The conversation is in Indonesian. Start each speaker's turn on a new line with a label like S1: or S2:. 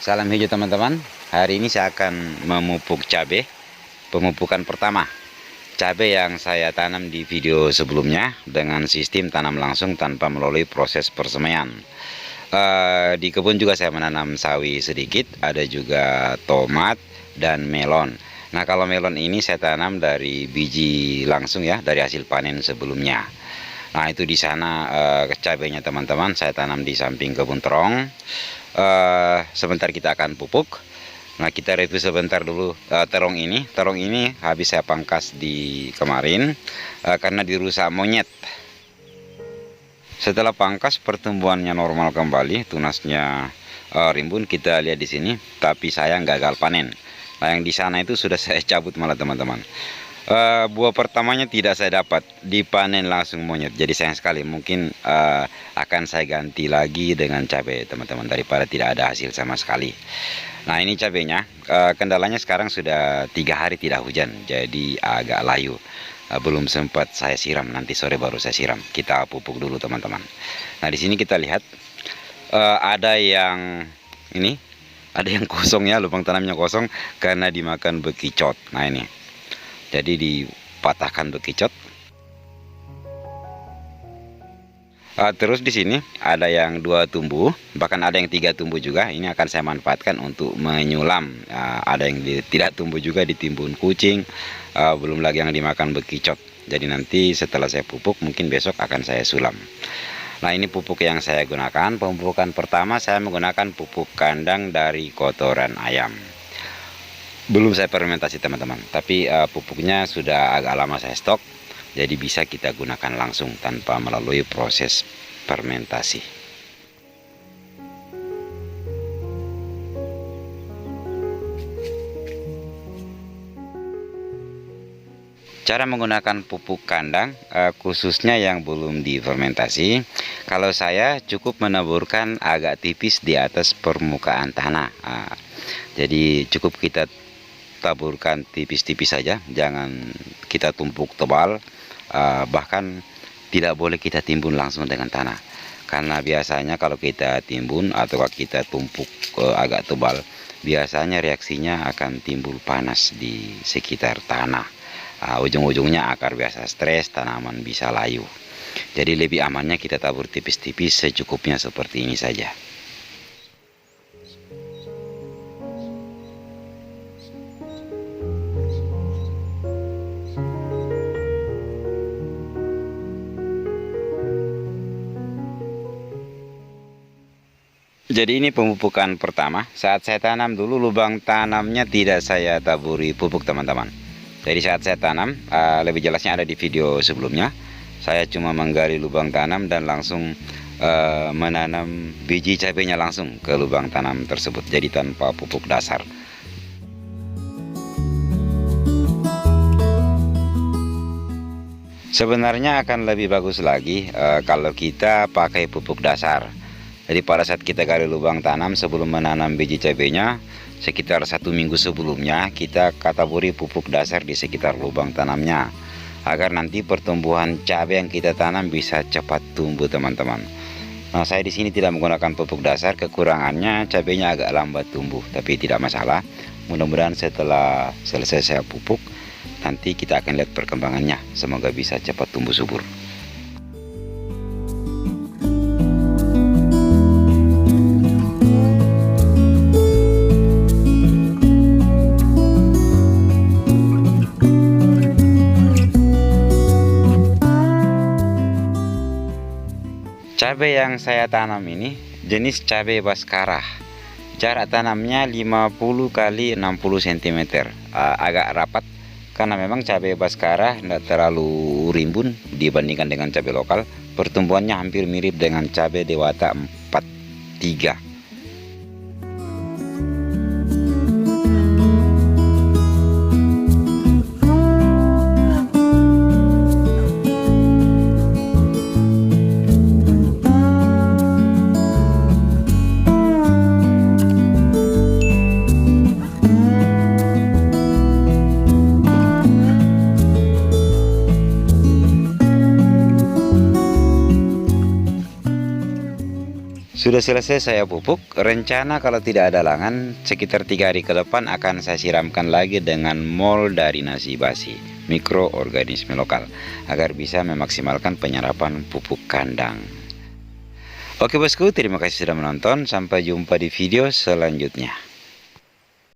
S1: Salam hijau teman-teman. Hari ini saya akan memupuk cabai. Pemupukan pertama cabai yang saya tanam di video sebelumnya dengan sistem tanam langsung tanpa melalui proses persemaian. Di kebun juga saya menanam sawi sedikit, ada juga tomat dan melon. Nah, kalau melon ini saya tanam dari biji langsung ya, dari hasil panen sebelumnya. Nah, itu di sana cabainya teman-teman saya tanam di samping kebun terong. Sebentar kita akan pupuk. Nah, kita review sebentar dulu terong ini. Terong ini habis saya pangkas di kemarin karena dirusak monyet. Setelah pangkas pertumbuhannya normal kembali, tunasnya rimbun kita lihat di sini, tapi sayang gagal panen. Nah, yang di sana itu sudah saya cabut malah teman-teman. Buah pertamanya tidak saya dapat, dipanen langsung monyet, jadi sayang sekali. Mungkin akan saya ganti lagi dengan cabai teman-teman, daripada tidak ada hasil sama sekali. Nah, ini cabainya, kendalanya sekarang sudah 3 hari tidak hujan, jadi agak layu. Belum sempat saya siram, nanti sore baru saya siram. Kita pupuk dulu teman-teman. Nah, di sini kita lihat ada yang ini, ada yang kosong ya, lubang tanamnya kosong karena dimakan bekicot. Nah, ini jadi dipatahkan bekicot. Terus di sini ada yang 2 tumbuh, bahkan ada yang 3 tumbuh juga. Ini akan saya manfaatkan untuk menyulam. Ada yang tidak tumbuh juga, ditimbun kucing. Belum lagi yang dimakan bekicot. Jadi nanti setelah saya pupuk, mungkin besok akan saya sulam. Nah, ini pupuk yang saya gunakan. Pemupukan pertama saya menggunakan pupuk kandang dari kotoran ayam. Belum saya fermentasi teman-teman, tapi pupuknya sudah agak lama saya stok, jadi bisa kita gunakan langsung tanpa melalui proses fermentasi. Cara menggunakan pupuk kandang khususnya yang belum difermentasi, kalau saya cukup menaburkan agak tipis di atas permukaan tanah. Jadi cukup kita taburkan tipis-tipis saja, jangan kita tumpuk tebal, bahkan tidak boleh kita timbun langsung dengan tanah, karena biasanya kalau kita timbun atau kita tumpuk agak tebal, biasanya reaksinya akan timbul panas di sekitar tanah. Ujung-ujungnya akar biasa stres, tanaman bisa layu. Jadi lebih amannya kita tabur tipis-tipis secukupnya seperti ini saja. Jadi ini pemupukan pertama. Saat saya tanam dulu, lubang tanamnya tidak saya taburi pupuk teman-teman. Jadi saat saya tanam, lebih jelasnya ada di video sebelumnya. Saya cuma menggali lubang tanam dan langsung menanam biji cabainya langsung ke lubang tanam tersebut. Jadi tanpa pupuk dasar. Sebenarnya akan lebih bagus lagi kalau kita pakai pupuk dasar. Jadi pada saat kita gali lubang tanam sebelum menanam biji cabainya, sekitar 1 minggu sebelumnya kita taburi pupuk dasar di sekitar lubang tanamnya, agar nanti pertumbuhan cabai yang kita tanam bisa cepat tumbuh teman-teman. Nah, saya di sini tidak menggunakan pupuk dasar, kekurangannya cabainya agak lambat tumbuh, tapi tidak masalah. Mudah-mudahan setelah selesai saya pupuk, nanti kita akan lihat perkembangannya. Semoga bisa cepat tumbuh subur. Cabai yang saya tanam ini jenis cabai Baskara. Jarak tanamnya 50 kali 60 cm. Agak rapat karena memang cabai Baskara tidak terlalu rimbun dibandingkan dengan cabai lokal. Pertumbuhannya hampir mirip dengan cabai Dewata 43. Sudah selesai saya pupuk. Rencana kalau tidak ada halangan sekitar 3 hari ke depan akan saya siramkan lagi dengan mol dari nasi basi, mikroorganisme lokal, agar bisa memaksimalkan penyerapan pupuk kandang. Oke bosku, terima kasih sudah menonton. Sampai jumpa di video selanjutnya.